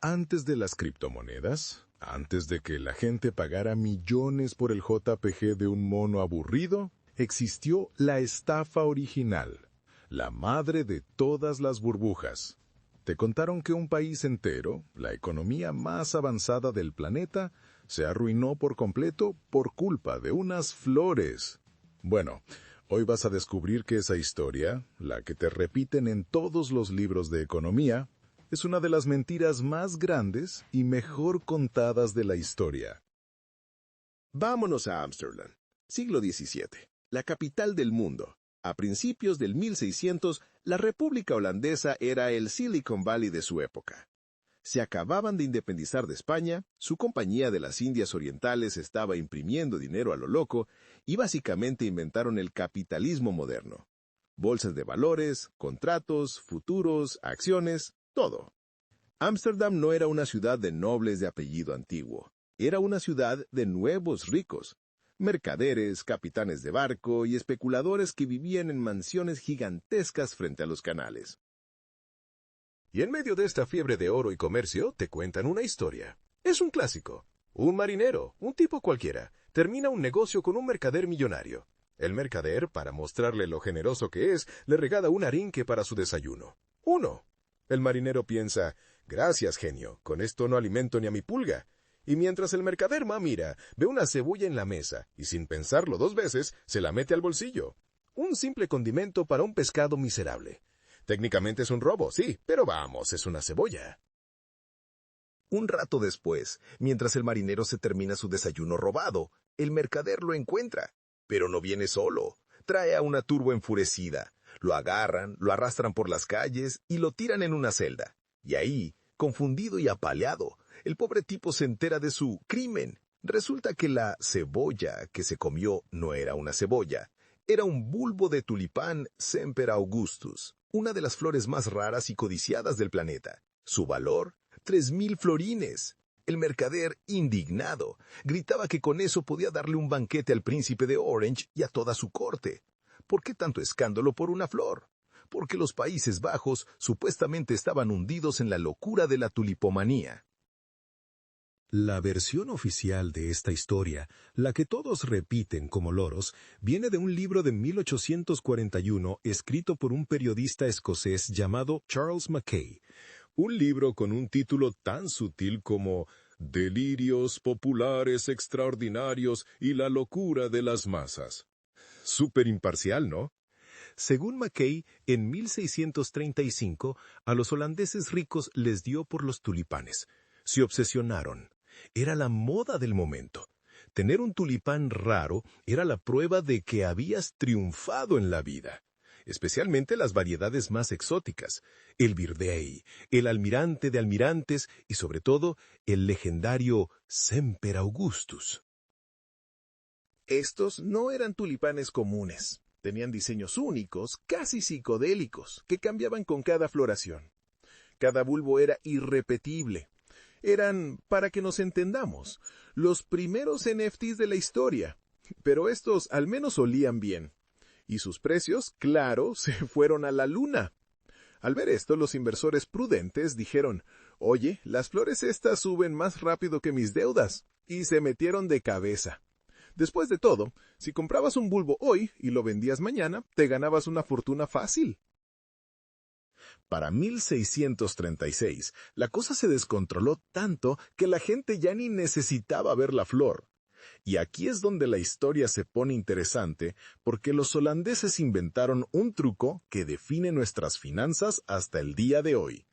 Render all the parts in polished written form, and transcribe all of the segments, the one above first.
Antes de las criptomonedas, antes de que la gente pagara millones por el JPG de un mono aburrido, existió la estafa original, la madre de todas las burbujas. Te contaron que un país entero, la economía más avanzada del planeta, se arruinó por completo por culpa de unas flores. Bueno, hoy vas a descubrir que esa historia, la que te repiten en todos los libros de economía, es una de las mentiras más grandes y mejor contadas de la historia. Vámonos a Ámsterdam, siglo XVII, la capital del mundo. A principios del 1600, la República Holandesa era el Silicon Valley de su época. Se acababan de independizar de España, su compañía de las Indias Orientales estaba imprimiendo dinero a lo loco y básicamente inventaron el capitalismo moderno. Bolsas de valores, contratos, futuros, acciones, todo. Ámsterdam no era una ciudad de nobles de apellido antiguo, era una ciudad de nuevos ricos. Mercaderes, capitanes de barco y especuladores que vivían en mansiones gigantescas frente a los canales. Y en medio de esta fiebre de oro y comercio, te cuentan una historia. Es un clásico. Un marinero, un tipo cualquiera, termina un negocio con un mercader millonario. El mercader, para mostrarle lo generoso que es, le regala un arenque para su desayuno. Uno. El marinero piensa, gracias, genio, con esto no alimento ni a mi pulga. Y mientras el mercader mira, ve una cebolla en la mesa, y sin pensarlo dos veces, se la mete al bolsillo. Un simple condimento para un pescado miserable. Técnicamente es un robo, sí, pero vamos, es una cebolla. Un rato después, mientras el marinero se termina su desayuno robado, el mercader lo encuentra. Pero no viene solo. Trae a una turba enfurecida. Lo agarran, lo arrastran por las calles y lo tiran en una celda. Y ahí, confundido y apaleado, el pobre tipo se entera de su crimen. Resulta que la cebolla que se comió no era una cebolla. Era un bulbo de tulipán Semper Augustus, una de las flores más raras y codiciadas del planeta. Su valor, 3.000 florines. El mercader, indignado, gritaba que con eso podía darle un banquete al príncipe de Orange y a toda su corte. ¿Por qué tanto escándalo por una flor? Porque los Países Bajos supuestamente estaban hundidos en la locura de la tulipomanía. La versión oficial de esta historia, la que todos repiten como loros, viene de un libro de 1841 escrito por un periodista escocés llamado Charles Mackay. Un libro con un título tan sutil como Delirios populares extraordinarios y la locura de las masas. Súper imparcial, ¿no? Según Mackay, en 1635, a los holandeses ricos les dio por los tulipanes. Se obsesionaron. Era la moda del momento. Tener un tulipán raro era la prueba de que habías triunfado en la vida. Especialmente las variedades más exóticas, el Virdei, el Almirante de Almirantes y sobre todo el legendario Semper Augustus. Estos no eran tulipanes comunes. Tenían diseños únicos, casi psicodélicos, que cambiaban con cada floración. Cada bulbo era irrepetible. Eran, para que nos entendamos, los primeros NFTs de la historia, pero estos al menos olían bien. Y sus precios, claro, se fueron a la luna. Al ver esto, los inversores prudentes dijeron, oye, las flores estas suben más rápido que mis deudas, y se metieron de cabeza. Después de todo, si comprabas un bulbo hoy y lo vendías mañana, te ganabas una fortuna fácil. Para 1636, la cosa se descontroló tanto que la gente ya ni necesitaba ver la flor. Y aquí es donde la historia se pone interesante, porque los holandeses inventaron un truco que define nuestras finanzas hasta el día de hoy.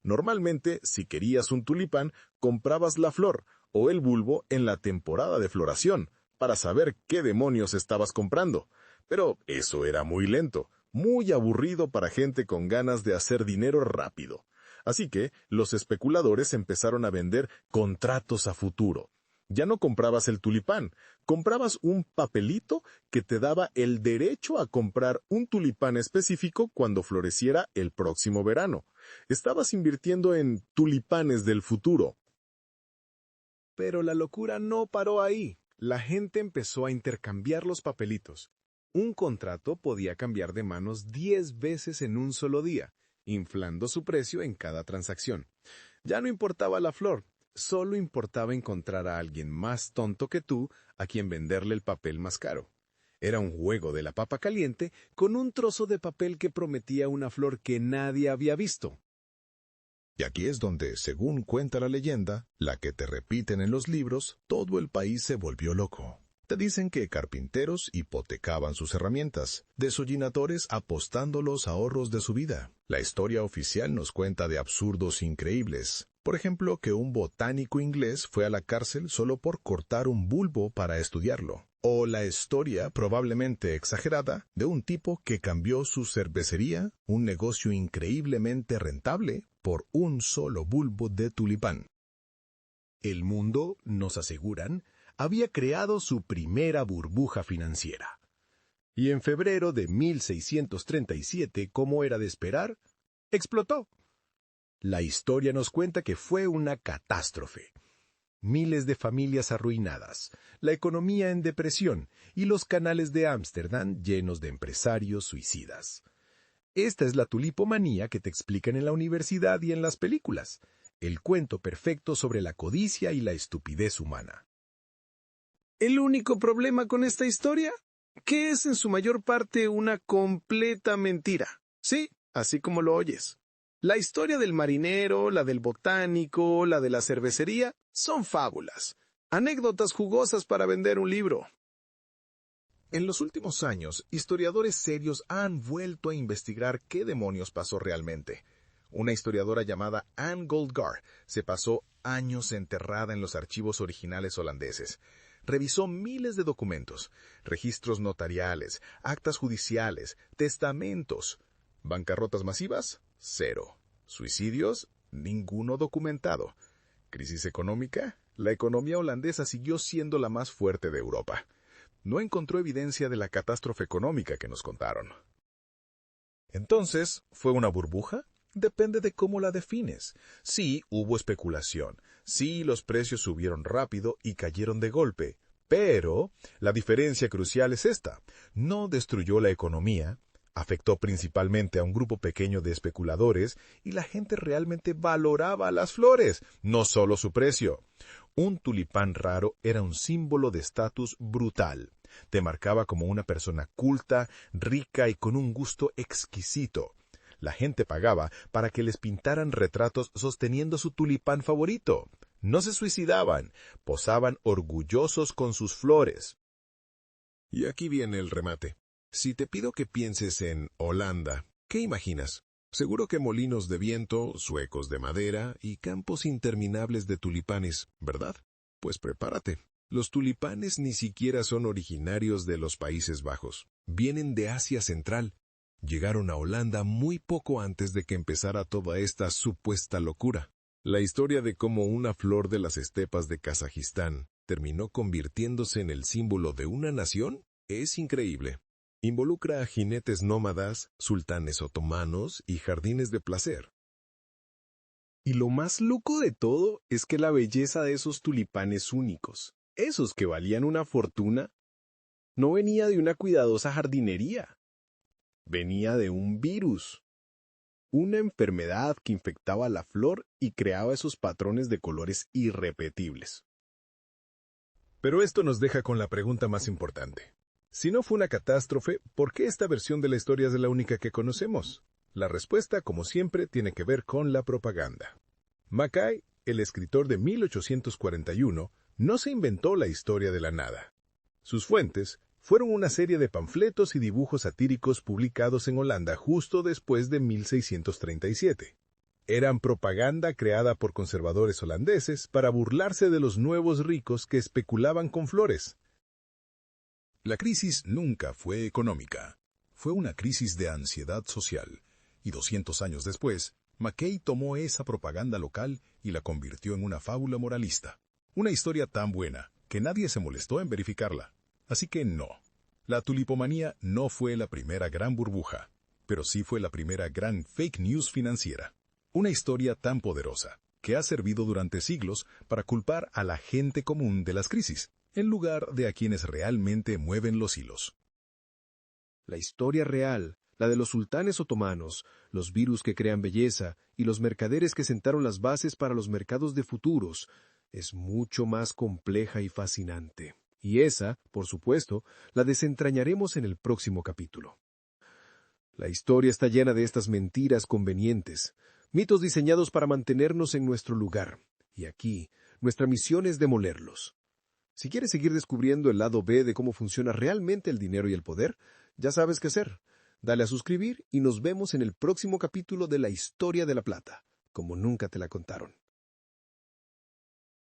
Normalmente, si querías un tulipán, comprabas la flor o el bulbo en la temporada de floración, para saber qué demonios estabas comprando. Pero eso era muy lento, muy aburrido para gente con ganas de hacer dinero rápido. Así que los especuladores empezaron a vender contratos a futuro. Ya no comprabas el tulipán, comprabas un papelito que te daba el derecho a comprar un tulipán específico cuando floreciera el próximo verano. Estabas invirtiendo en tulipanes del futuro. Pero la locura no paró ahí. La gente empezó a intercambiar los papelitos. Un contrato podía cambiar de manos 10 veces en un solo día, inflando su precio en cada transacción. Ya no importaba la flor, solo importaba encontrar a alguien más tonto que tú a quien venderle el papel más caro. Era un juego de la papa caliente con un trozo de papel que prometía una flor que nadie había visto. Y aquí es donde, según cuenta la leyenda, la que te repiten en los libros, todo el país se volvió loco. Te dicen que carpinteros hipotecaban sus herramientas, desollinadores apostando los ahorros de su vida. La historia oficial nos cuenta de absurdos increíbles. Por ejemplo, que un botánico inglés fue a la cárcel solo por cortar un bulbo para estudiarlo. O la historia, probablemente exagerada, de un tipo que cambió su cervecería, un negocio increíblemente rentable, por un solo bulbo de tulipán. El mundo, nos aseguran, había creado su primera burbuja financiera. Y en febrero de 1637, como era de esperar, explotó. La historia nos cuenta que fue una catástrofe. Miles de familias arruinadas, la economía en depresión y los canales de Ámsterdam llenos de empresarios suicidas. Esta es la tulipomanía que te explican en la universidad y en las películas, el cuento perfecto sobre la codicia y la estupidez humana. ¿El único problema con esta historia? Que es en su mayor parte una completa mentira. Sí, así como lo oyes. La historia del marinero, la del botánico, la de la cervecería, son fábulas. Anécdotas jugosas para vender un libro. En los últimos años, historiadores serios han vuelto a investigar qué demonios pasó realmente. Una historiadora llamada Anne Goldgar se pasó años enterrada en los archivos originales holandeses. Revisó miles de documentos, registros notariales, actas judiciales, testamentos. ¿Bancarrotas masivas? 0. ¿Suicidios? Ninguno documentado. ¿Crisis económica? La economía holandesa siguió siendo la más fuerte de Europa. No encontró evidencia de la catástrofe económica que nos contaron. Entonces, ¿fue una burbuja? Depende de cómo la defines. Sí, hubo especulación. Sí, los precios subieron rápido y cayeron de golpe. Pero la diferencia crucial es esta. No destruyó la economía, afectó principalmente a un grupo pequeño de especuladores y la gente realmente valoraba las flores, no solo su precio. Un tulipán raro era un símbolo de estatus brutal. Te marcaba como una persona culta, rica y con un gusto exquisito. La gente pagaba para que les pintaran retratos sosteniendo su tulipán favorito. No se suicidaban, posaban orgullosos con sus flores. Y aquí viene el remate. Si te pido que pienses en Holanda, ¿qué imaginas? Seguro que molinos de viento, zuecos de madera y campos interminables de tulipanes, ¿verdad? Pues prepárate. Los tulipanes ni siquiera son originarios de los Países Bajos. Vienen de Asia Central. Llegaron a Holanda muy poco antes de que empezara toda esta supuesta locura. La historia de cómo una flor de las estepas de Kazajistán terminó convirtiéndose en el símbolo de una nación es increíble. Involucra a jinetes nómadas, sultanes otomanos y jardines de placer. Y lo más loco de todo es que la belleza de esos tulipanes únicos, esos que valían una fortuna, no venía de una cuidadosa jardinería. Venía de un virus, una enfermedad que infectaba la flor y creaba esos patrones de colores irrepetibles. Pero esto nos deja con la pregunta más importante. Si no fue una catástrofe, ¿por qué esta versión de la historia es la única que conocemos? La respuesta, como siempre, tiene que ver con la propaganda. Mackay, el escritor de 1841, no se inventó la historia de la nada. Sus fuentes fueron una serie de panfletos y dibujos satíricos publicados en Holanda justo después de 1637. Eran propaganda creada por conservadores holandeses para burlarse de los nuevos ricos que especulaban con flores. La crisis nunca fue económica. Fue una crisis de ansiedad social. Y 200 años después, Mackay tomó esa propaganda local y la convirtió en una fábula moralista. Una historia tan buena que nadie se molestó en verificarla. Así que no. La tulipomanía no fue la primera gran burbuja, pero sí fue la primera gran fake news financiera. Una historia tan poderosa que ha servido durante siglos para culpar a la gente común de las crisis, en lugar de a quienes realmente mueven los hilos. La historia real la de los sultanes otomanos, los virus que crean belleza y los mercaderes que sentaron las bases para los mercados de futuros, es mucho más compleja y fascinante. Y esa, por supuesto, la desentrañaremos en el próximo capítulo. La historia está llena de estas mentiras convenientes, mitos diseñados para mantenernos en nuestro lugar, y aquí nuestra misión es demolerlos. Si quieres seguir descubriendo el lado B de cómo funciona realmente el dinero y el poder, ya sabes qué hacer. Dale a suscribir y nos vemos en el próximo capítulo de la historia de la plata, como nunca te la contaron.